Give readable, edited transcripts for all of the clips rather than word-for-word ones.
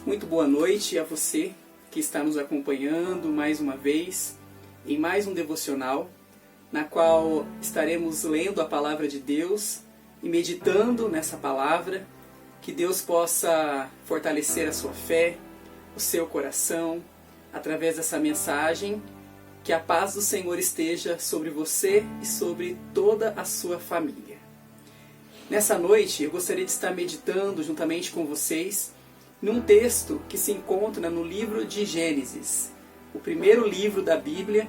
Muito boa noite a você que está nos acompanhando mais uma vez em mais um devocional, na qual estaremos lendo a palavra de Deus e meditando nessa palavra, que Deus possa fortalecer a sua fé, o seu coração, através dessa mensagem, que a paz do Senhor esteja sobre você e sobre toda a sua família. Nessa noite eu gostaria de estar meditando juntamente com vocês num texto que se encontra no livro de Gênesis, o primeiro livro da Bíblia,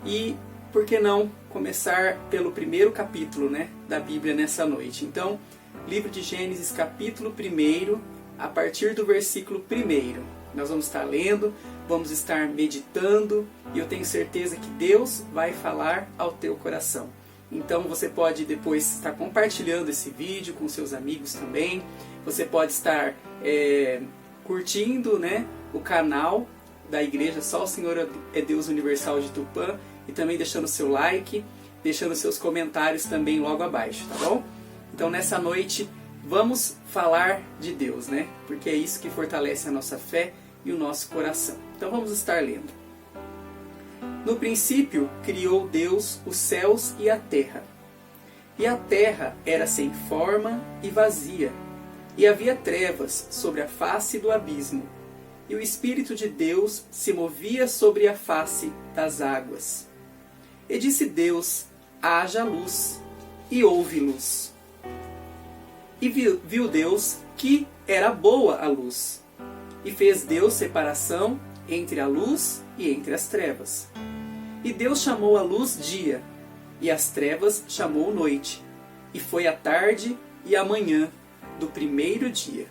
e por que não começar pelo primeiro capítulo, da Bíblia nessa noite. Então, livro de Gênesis, capítulo 1, a partir do versículo 1. Nós vamos estar lendo, vamos estar meditando, e eu tenho certeza que Deus vai falar ao teu coração. Então você pode depois estar compartilhando esse vídeo com seus amigos também. Você pode estar curtindo o canal da igreja Só o Senhor é Deus Universal de Tupã, e também deixando seu like, deixando seus comentários também logo abaixo, tá bom? Então nessa noite vamos falar de Deus, porque é isso que fortalece a nossa fé e o nosso coração. Então vamos estar lendo. No princípio criou Deus os céus e a terra. E a terra era sem forma e vazia, e havia trevas sobre a face do abismo, e o Espírito de Deus se movia sobre a face das águas. E disse Deus: haja luz, e houve luz. E viu Deus que era boa a luz, e fez Deus separação entre a luz e entre as trevas. E Deus chamou a luz dia, e as trevas chamou noite, e foi a tarde e a manhã do primeiro dia.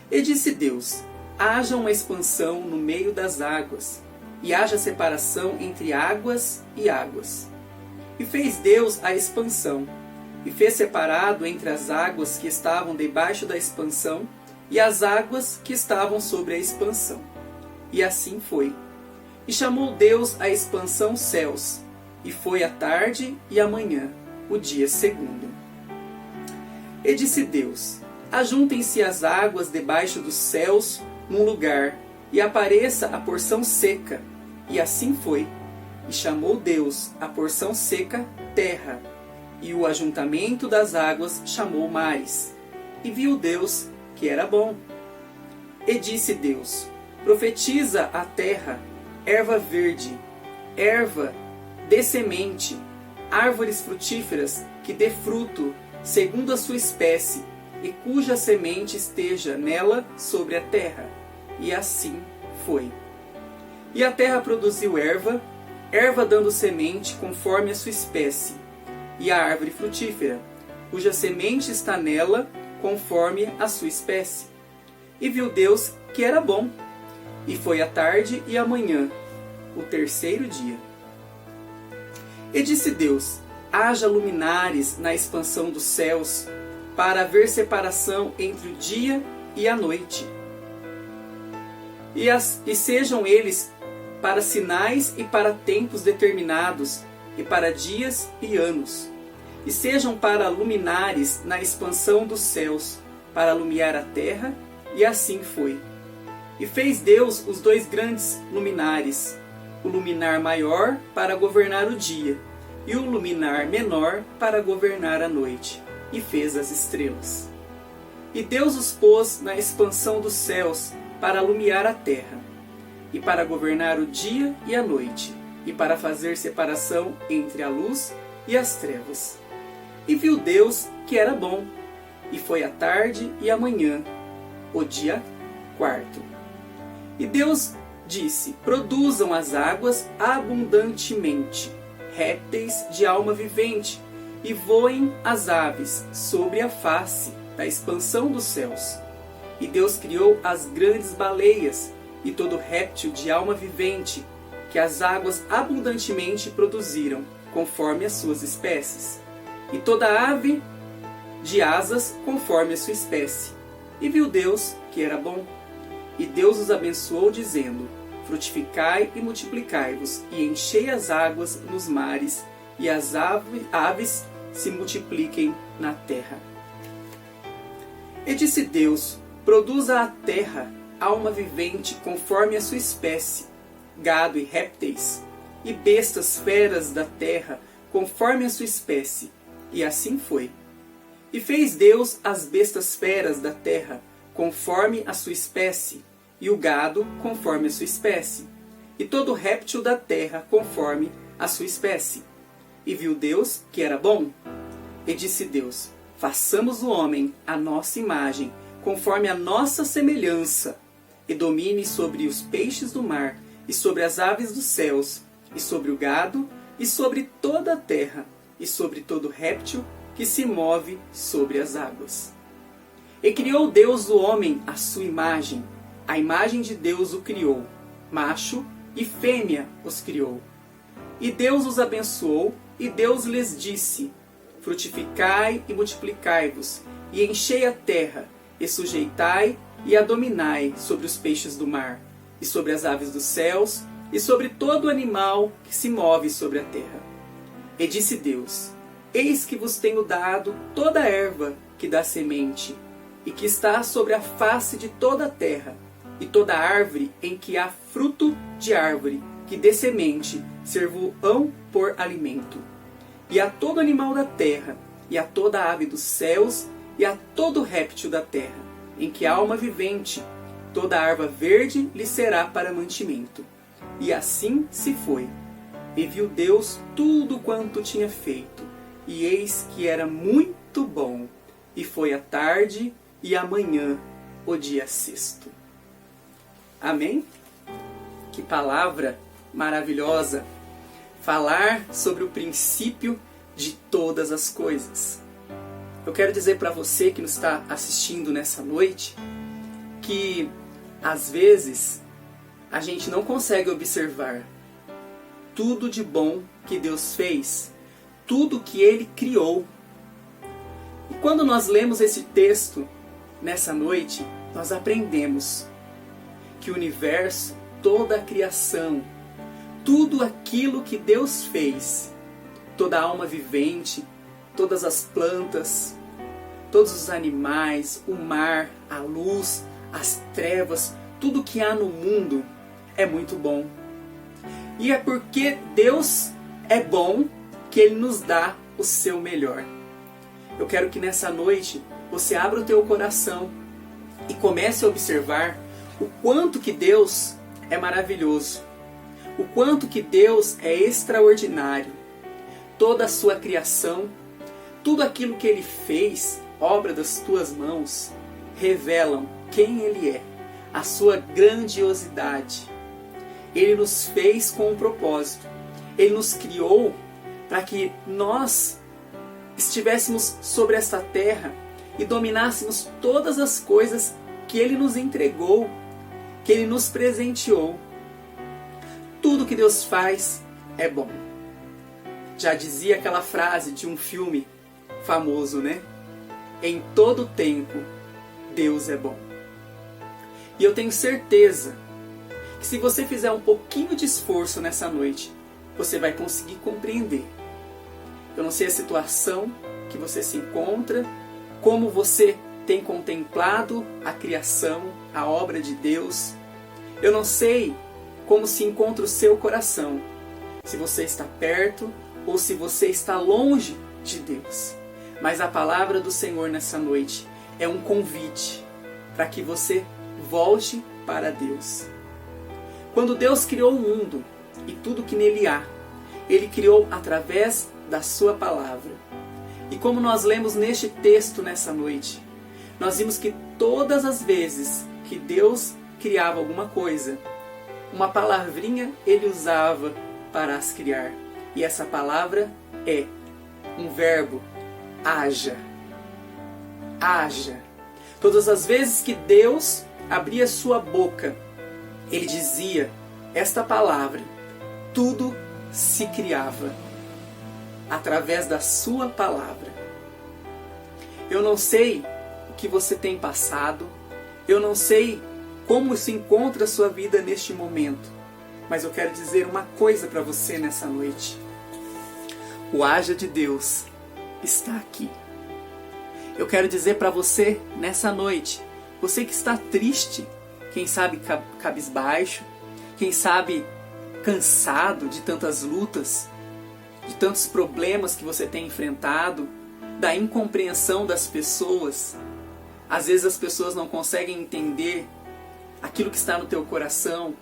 E disse Deus: haja uma expansão no meio das águas, e haja separação entre águas e águas. E fez Deus a expansão, e fez separado entre as águas que estavam debaixo da expansão e as águas que estavam sobre a expansão. E assim foi. E chamou Deus a expansão céus, e foi a tarde e a manhã, o dia segundo. E disse Deus: ajuntem-se as águas debaixo dos céus num lugar, e apareça a porção seca. E assim foi. E chamou Deus a porção seca terra, e o ajuntamento das águas chamou mares. E viu Deus que era bom. E disse Deus: profetiza a terra, erva verde, erva de semente, árvores frutíferas que dê fruto segundo a sua espécie, e cuja semente esteja nela sobre a terra. E assim foi. E a terra produziu erva, erva dando semente conforme a sua espécie, e a árvore frutífera, cuja semente está nela conforme a sua espécie. E viu Deus que era bom. E foi a tarde e a manhã, o terceiro dia. E disse Deus: haja luminares na expansão dos céus, para haver separação entre o dia e a noite. E sejam eles para sinais e para tempos determinados, e para dias e anos. E sejam para luminares na expansão dos céus, para alumiar a terra, e assim foi. E fez Deus os dois grandes luminares, o luminar maior para governar o dia, e o luminar menor para governar a noite, e fez as estrelas. E Deus os pôs na expansão dos céus para alumiar a terra, e para governar o dia e a noite, e para fazer separação entre a luz e as trevas. E viu Deus que era bom, e foi a tarde e a manhã, o dia quarto. E Deus disse: produzam as águas abundantemente, répteis de alma vivente, e voem as aves sobre a face da expansão dos céus. E Deus criou as grandes baleias, e todo réptil de alma vivente, que as águas abundantemente produziram, conforme as suas espécies. E toda ave de asas, conforme a sua espécie. E viu Deus que era bom. E Deus os abençoou, dizendo: frutificai e multiplicai-vos, e enchei as águas nos mares, e as aves se multipliquem na terra. E disse Deus: Produza a terra alma vivente conforme a sua espécie, gado e répteis, e bestas feras da terra conforme a sua espécie. E assim foi. E fez Deus as bestas feras da terra conforme a sua espécie, e o gado conforme a sua espécie, e todo réptil da terra conforme a sua espécie. E viu Deus que era bom. E disse Deus: façamos o homem à nossa imagem, conforme a nossa semelhança, e domine sobre os peixes do mar, e sobre as aves dos céus, e sobre o gado, e sobre toda a terra, e sobre todo réptil que se move sobre as águas. E criou Deus o homem à sua imagem, a imagem de Deus o criou, macho e fêmea os criou. E Deus os abençoou, e Deus lhes disse: frutificai e multiplicai-vos, e enchei a terra, e sujeitai e a dominai sobre os peixes do mar, e sobre as aves dos céus, e sobre todo animal que se move sobre a terra. E disse Deus: eis que vos tenho dado toda a erva que dá semente, e que está sobre a face de toda a terra, e toda árvore em que há fruto de árvore, que dê semente, ser-vos-ão por alimento. E a todo animal da terra, e a toda ave dos céus, e a todo réptil da terra, em que há alma vivente, toda arva verde lhe será para mantimento. E assim se foi. E viu Deus tudo quanto tinha feito, e eis que era muito bom. E foi a tarde e a manhã, o dia sexto. Amém? Que palavra maravilhosa! Falar sobre o princípio de todas as coisas. Eu quero dizer para você que nos está assistindo nessa noite que às vezes a gente não consegue observar tudo de bom que Deus fez, tudo que Ele criou. E quando nós lemos esse texto nessa noite, nós aprendemos que o universo, toda a criação, tudo aquilo que Deus fez, toda a alma vivente, todas as plantas, todos os animais, o mar, a luz, as trevas, tudo que há no mundo é muito bom. E é porque Deus é bom que Ele nos dá o seu melhor. Eu quero que nessa noite você abra o teu coração e comece a observar o quanto que Deus é maravilhoso, o quanto que Deus é extraordinário. Toda a sua criação, tudo aquilo que Ele fez, obra das tuas mãos, revelam quem Ele é, a sua grandiosidade. Ele nos fez com um propósito. Ele nos criou para que nós estivéssemos sobre esta terra e dominássemos todas as coisas que Ele nos entregou, que Ele nos presenteou. Tudo que Deus faz é bom. Já dizia aquela frase de um filme famoso, né? Em todo tempo, Deus é bom. E eu tenho certeza que se você fizer um pouquinho de esforço nessa noite, você vai conseguir compreender. Eu não sei a situação que você se encontra, como você tem contemplado a criação, a obra de Deus. Eu não sei como se encontra o seu coração, se você está perto ou se você está longe de Deus. Mas a palavra do Senhor nessa noite é um convite para que você volte para Deus. Quando Deus criou o mundo e tudo que nele há, Ele criou através da sua palavra. E como nós lemos neste texto nessa noite, nós vimos que todas as vezes que Deus criava alguma coisa, uma palavrinha Ele usava para as criar. E essa palavra é um verbo: haja. Haja. Todas as vezes que Deus abria sua boca, Ele dizia esta palavra, tudo se criava através da sua palavra. Eu não sei o que você tem passado, eu não sei como se encontra a sua vida neste momento, mas eu quero dizer uma coisa para você nessa noite. O haja de Deus está aqui. Eu quero dizer para você nessa noite Você que está triste, quem sabe cabisbaixo, quem sabe cansado de tantas lutas, de tantos problemas que você tem enfrentado, da incompreensão das pessoas. Às vezes as pessoas não conseguem entender aquilo que está no teu coração.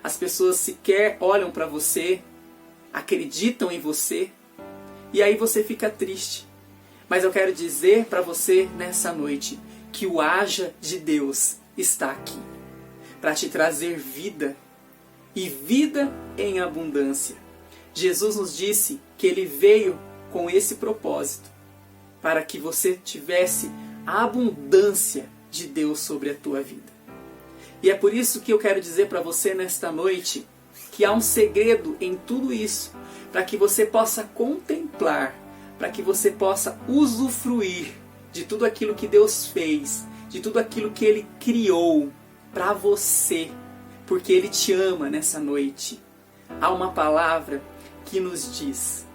As pessoas sequer olham para você, acreditam em você, e aí você fica triste. Mas eu quero dizer para você nessa noite que o haja de Deus está aqui para te trazer vida e vida em abundância. Jesus nos disse que Ele veio com esse propósito, para que você tivesse a abundância de Deus sobre a tua vida. E é por isso que eu quero dizer para você nesta noite que há um segredo em tudo isso, para que você possa contemplar, para que você possa usufruir de tudo aquilo que Deus fez, de tudo aquilo que Ele criou para você, porque Ele te ama nessa noite. Há uma palavra que nos diz,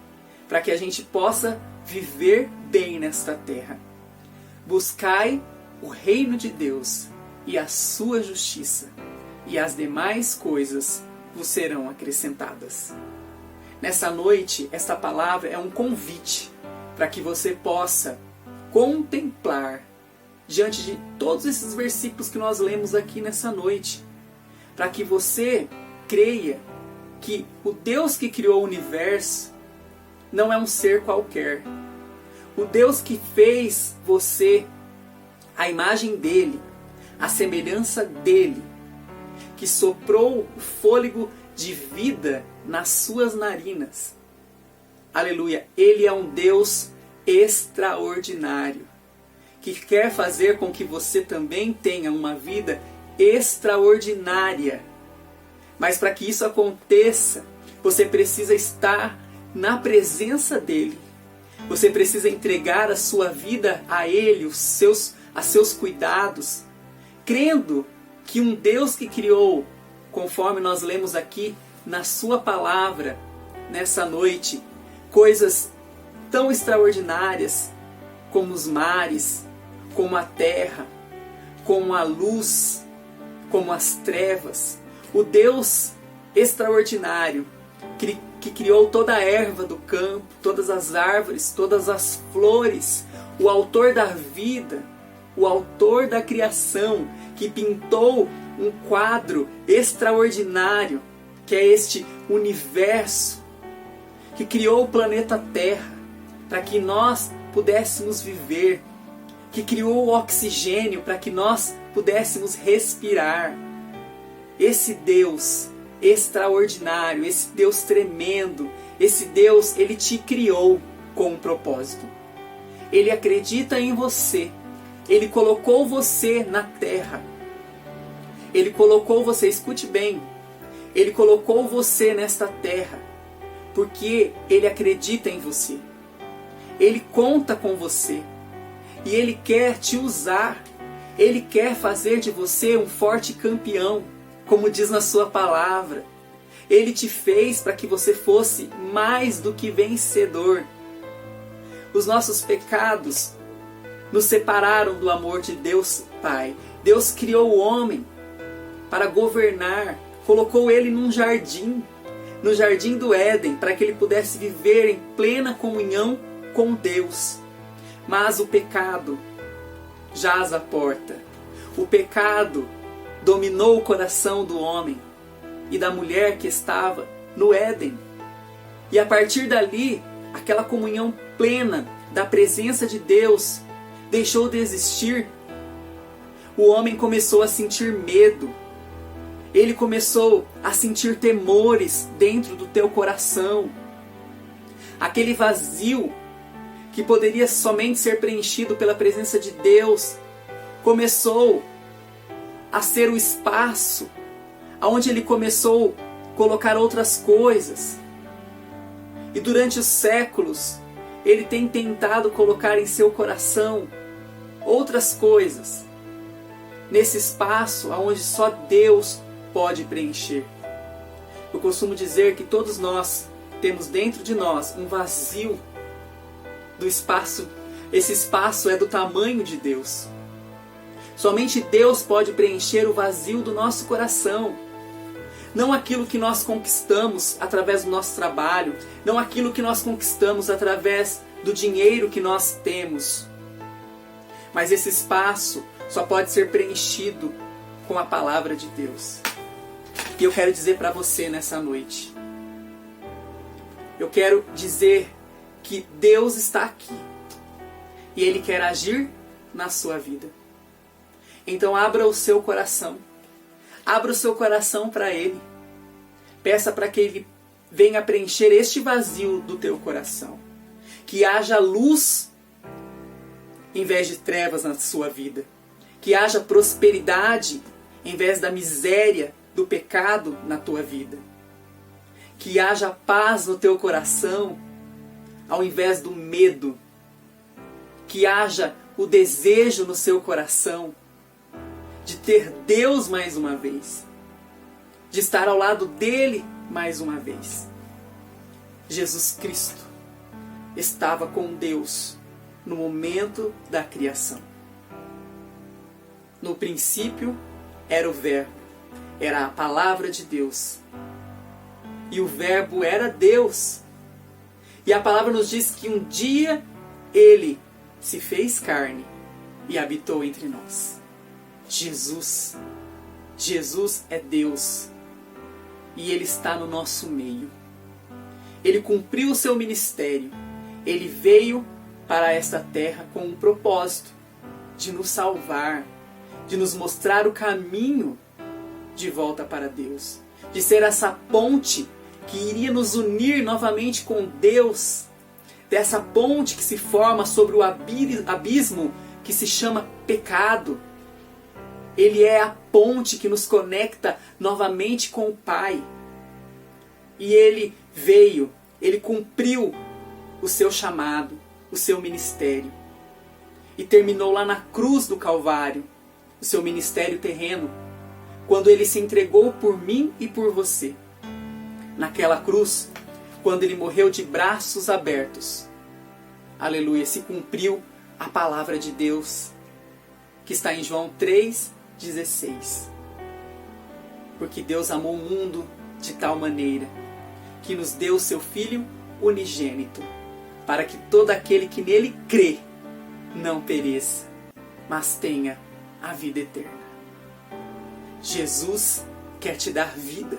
para que a gente possa viver bem nesta terra: buscai o reino de Deus e a sua justiça, e as demais coisas vos serão acrescentadas. Nessa noite, esta palavra é um convite para que você possa contemplar diante de todos esses versículos que nós lemos aqui nessa noite, para que você creia que o Deus que criou o universo não é um ser qualquer. O Deus que fez você à imagem dele, à semelhança dele, que soprou o fôlego de vida nas suas narinas. Aleluia! Ele é um Deus extraordinário, que quer fazer com que você também tenha uma vida extraordinária. Mas para que isso aconteça, você precisa estar na presença dele. Você precisa entregar a sua vida a ele, a seus cuidados, crendo que um Deus que criou, conforme nós lemos aqui na sua palavra, nessa noite, coisas tão extraordinárias como os mares, como a terra, como a luz, como as trevas. O Deus extraordinário que criou toda a erva do campo, todas as árvores, todas as flores, o autor da vida, o autor da criação, que pintou um quadro extraordinário, que é este universo, que criou o planeta Terra, para que nós pudéssemos viver, que criou o oxigênio para que nós pudéssemos respirar. Esse Deus extraordinário, esse Deus tremendo, esse Deus, Ele te criou com um propósito. Ele acredita em você. Ele colocou você na terra. Ele colocou você, escute bem, Ele colocou você nesta terra porque Ele acredita em você. Ele conta com você. E Ele quer te usar. Ele quer fazer de você um forte campeão, como diz na sua palavra. Ele te fez para que você fosse mais do que vencedor. Os nossos pecados nos separaram do amor de Deus Pai. Deus criou o homem para governar, colocou ele num jardim, no jardim do Éden, para que ele pudesse viver em plena comunhão com Deus. Mas o pecado jaz à porta. O pecado dominou o coração do homem e da mulher que estava no Éden. E a partir dali, aquela comunhão plena da presença de Deus deixou de existir. O homem começou a sentir medo. Ele começou a sentir temores dentro do teu coração. Aquele vazio que poderia somente ser preenchido pela presença de Deus começou a ser o espaço onde ele começou a colocar outras coisas. E durante os séculos, ele tem tentado colocar em seu coração outras coisas, nesse espaço onde só Deus pode preencher. Eu costumo dizer que todos nós temos dentro de nós um vazio do espaço. Esse espaço é do tamanho de Deus. Somente Deus pode preencher o vazio do nosso coração. Não aquilo que nós conquistamos através do nosso trabalho, não aquilo que nós conquistamos através do dinheiro que nós temos. Mas esse espaço só pode ser preenchido com a palavra de Deus. E eu quero dizer para você nessa noite, eu quero dizer que Deus está aqui e Ele quer agir na sua vida. Então abra o seu coração. Abra o seu coração para Ele. Peça para que Ele venha preencher este vazio do teu coração. Que haja luz em vez de trevas na sua vida. Que haja prosperidade em vez da miséria, do pecado na tua vida. Que haja paz no teu coração ao invés do medo. Que haja o desejo no seu coração de ter Deus mais uma vez, de estar ao lado dele mais uma vez. Jesus Cristo estava com Deus no momento da criação. No princípio era o Verbo, era a palavra de Deus. E o Verbo era Deus. E a palavra nos diz que um dia Ele se fez carne e habitou entre nós. Jesus é Deus e Ele está no nosso meio. Ele cumpriu o seu ministério. Ele veio para esta terra com um propósito de nos salvar, de nos mostrar o caminho de volta para Deus, de ser essa ponte que iria nos unir novamente com Deus, dessa ponte que se forma sobre o abismo que se chama pecado. Ele é a ponte que nos conecta novamente com o Pai. E Ele veio, Ele cumpriu o seu chamado, o seu ministério. E terminou lá na cruz do Calvário, o seu ministério terreno, quando Ele se entregou por mim e por você. Naquela cruz, quando Ele morreu de braços abertos, aleluia, se cumpriu a palavra de Deus, que está em João 3,16. Porque Deus amou o mundo de tal maneira que nos deu o seu Filho unigênito, para que todo aquele que nele crê não pereça, mas tenha a vida eterna. Jesus quer te dar vida,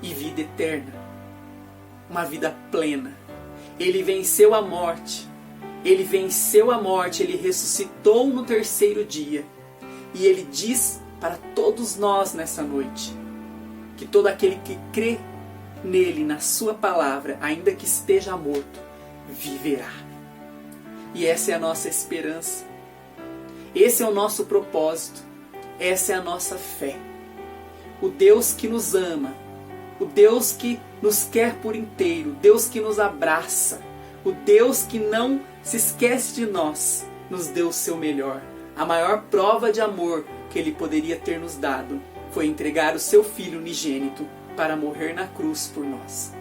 e vida eterna, uma vida plena. Ele venceu a morte, Ele venceu a morte, Ele ressuscitou no terceiro dia. E Ele diz para todos nós nessa noite, que todo aquele que crê nele, na sua palavra, ainda que esteja morto, viverá. E essa é a nossa esperança. Esse é o nosso propósito. Essa é a nossa fé. O Deus que nos ama, o Deus que nos quer por inteiro, o Deus que nos abraça, o Deus que não se esquece de nós, nos deu o seu melhor. A maior prova de amor que Ele poderia ter nos dado foi entregar o seu Filho unigênito para morrer na cruz por nós.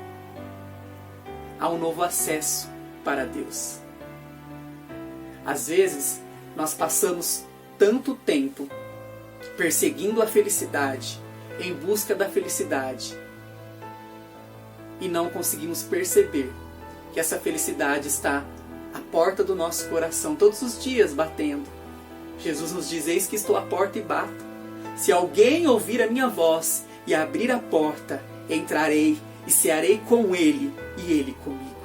Há um novo acesso para Deus. Às vezes, nós passamos tanto tempo perseguindo a felicidade, em busca da felicidade, e não conseguimos perceber que essa felicidade está à porta do nosso coração, todos os dias batendo. Jesus nos diz: eis que estou à porta e bato. Se alguém ouvir a minha voz e abrir a porta, entrarei e cearei com ele e ele comigo.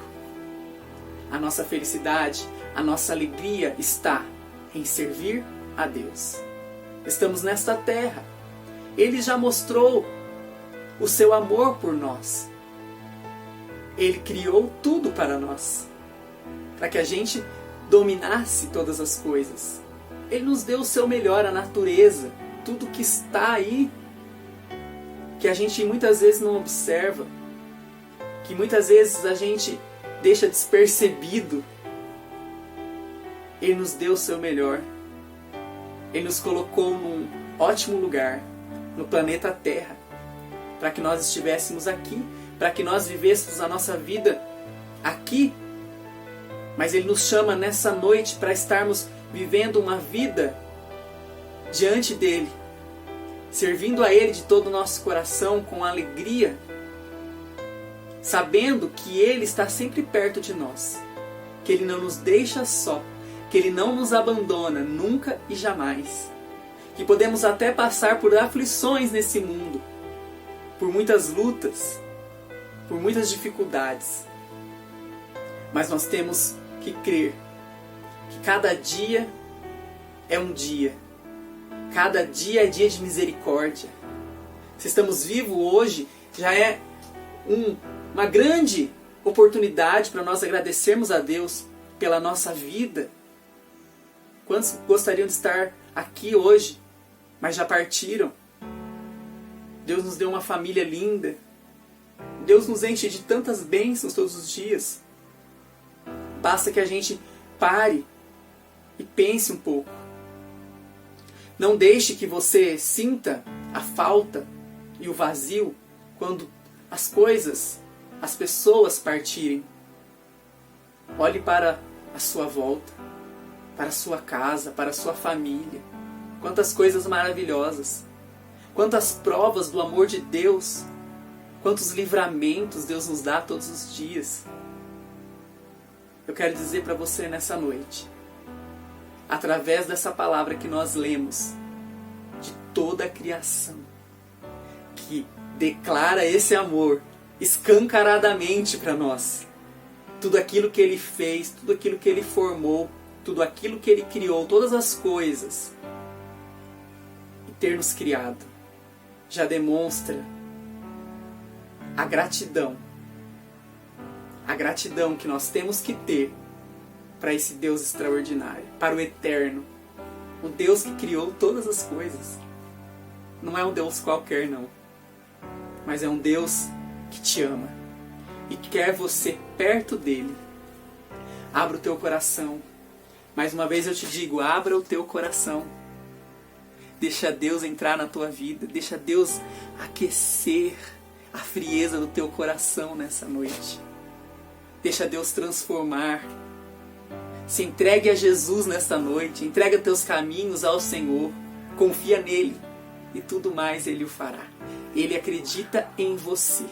A nossa felicidade, a nossa alegria está em servir a Deus. Estamos nesta terra. Ele já mostrou o seu amor por nós. Ele criou tudo para nós, para que a gente dominasse todas as coisas. Ele nos deu o seu melhor, a natureza, tudo que está aí, que a gente muitas vezes não observa, que muitas vezes a gente deixa despercebido. Ele nos deu o seu melhor. Ele nos colocou num ótimo lugar, no planeta Terra, para que nós estivéssemos aqui, para que nós vivêssemos a nossa vida aqui. Mas Ele nos chama nessa noite para estarmos vivendo uma vida diante dele, servindo a Ele de todo o nosso coração, com alegria, sabendo que Ele está sempre perto de nós, que Ele não nos deixa só, que Ele não nos abandona nunca e jamais, que podemos até passar por aflições nesse mundo, por muitas lutas, por muitas dificuldades, mas nós temos que crer que cada dia é um dia, cada dia é dia de misericórdia. Se estamos vivos hoje, já é uma grande oportunidade para nós agradecermos a Deus pela nossa vida. Quantos gostariam de estar aqui hoje, mas já partiram? Deus nos deu uma família linda. Deus nos enche de tantas bênçãos todos os dias. Basta que a gente pare e pense um pouco. Não deixe que você sinta a falta e o vazio quando as coisas, as pessoas partirem. Olhe para a sua volta, para a sua casa, para a sua família. Quantas coisas maravilhosas, quantas provas do amor de Deus, quantos livramentos Deus nos dá todos os dias. Eu quero dizer para você nessa noite, através dessa palavra que nós lemos, de toda a criação, que declara esse amor escancaradamente para nós. Tudo aquilo que Ele fez, tudo aquilo que Ele formou, tudo aquilo que Ele criou, todas as coisas, e ter nos criado, já demonstra a gratidão que nós temos que ter para esse Deus extraordinário, para o eterno, o Deus que criou todas as coisas. Não é um Deus qualquer, não, mas é um Deus que te ama e quer você perto dele. Abra o teu coração. Mais uma vez eu te digo, abra o teu coração. Deixa Deus entrar na tua vida, deixa Deus aquecer a frieza do teu coração nessa noite. Deixa Deus transformar. Se entregue a Jesus nesta noite. Entrega teus caminhos ao Senhor. Confia nele. E tudo mais Ele o fará. Ele acredita em você.